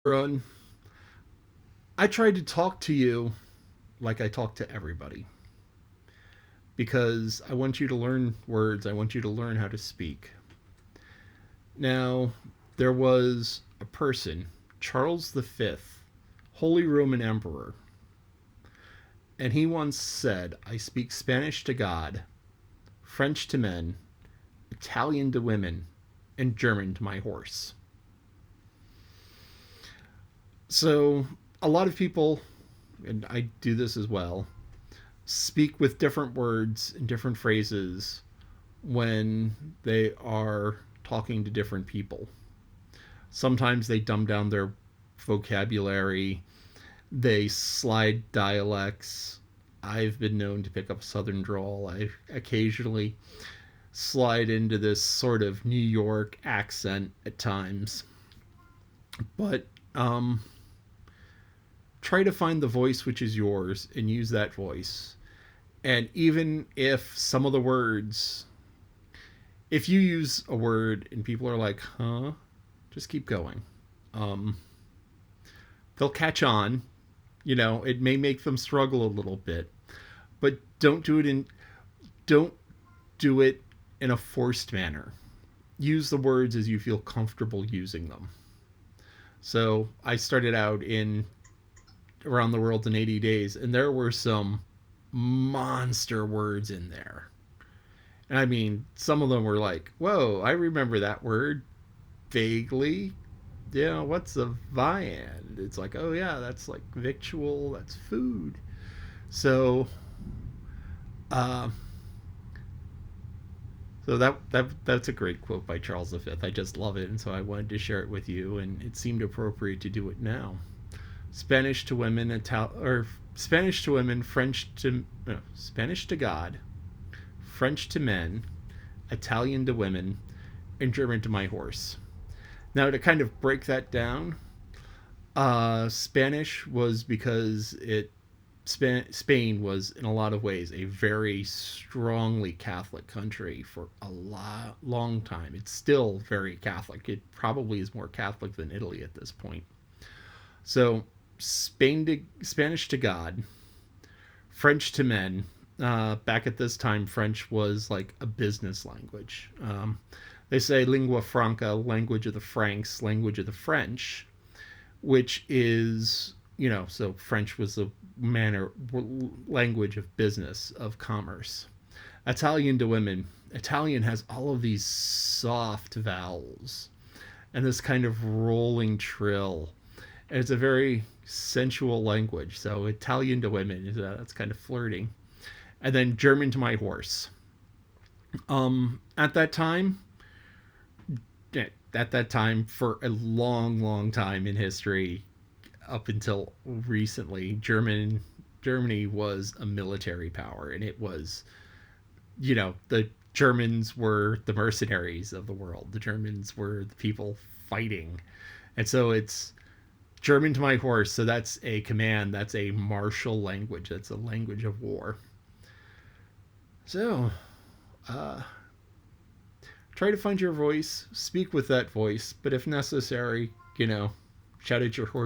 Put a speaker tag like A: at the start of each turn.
A: Everyone, I tried to talk to you like I talk to everybody because I want you to learn words. I want you to learn how to speak. Now, there was a person, Charles V, Holy Roman Emperor, and he once said, I speak Spanish to God, French to men, Italian to women, and German to my horse. So, a lot of people, and I do this as well, speak with different words and different phrases when they are talking to different people. Sometimes they dumb down their vocabulary, they slide dialects. I've been known to pick up Southern drawl. I occasionally slide into this sort of New York accent at times. But try to find the voice which is yours and use that voice. And even if some of the words, if you use a word and people are like, huh, just keep going. Um, they'll catch on. You know, it may make them struggle a little bit, but don't do it in a forced manner. Use the words as you feel comfortable using them. So I started out in Around the World in 80 Days, and there were some monster words in there. And I mean, some of them were like, whoa, I remember that word vaguely. What's a viand? It's like, oh yeah, that's like victual, that's food. So, uh, that's a great quote by Charles V. I just love it, and so I wanted to share it with you, and it seemed appropriate to do it now. Spanish to women, Spanish to women, French to no, Spanish to God, French to men, Italian to women, and German to my horse. Now, to kind of break that down, Spanish was because Spain was in a lot of ways a very strongly Catholic country for long time. It's still very Catholic. It probably is more Catholic than Italy at this point. So Spanish to God, French to men. Back at this time, French was like a business language. They say lingua franca, language of the Franks, language of the French, which is, so French was the language of business, of commerce. Italian to women. Italian has all of these soft vowels and this kind of rolling trill. And it's a very sensual language. So Italian to women, that's kind of flirting. And then German to my horse. At that time, for a long, long time in history, up until recently, Germany was a military power, and it was, the Germans were the mercenaries of the world. The Germans were the people fighting, and so it's German to my horse. So that's a command. That's a martial language. That's a language of war. So, uh, try to find your voice, speak with that voice, but if necessary, shout at your horse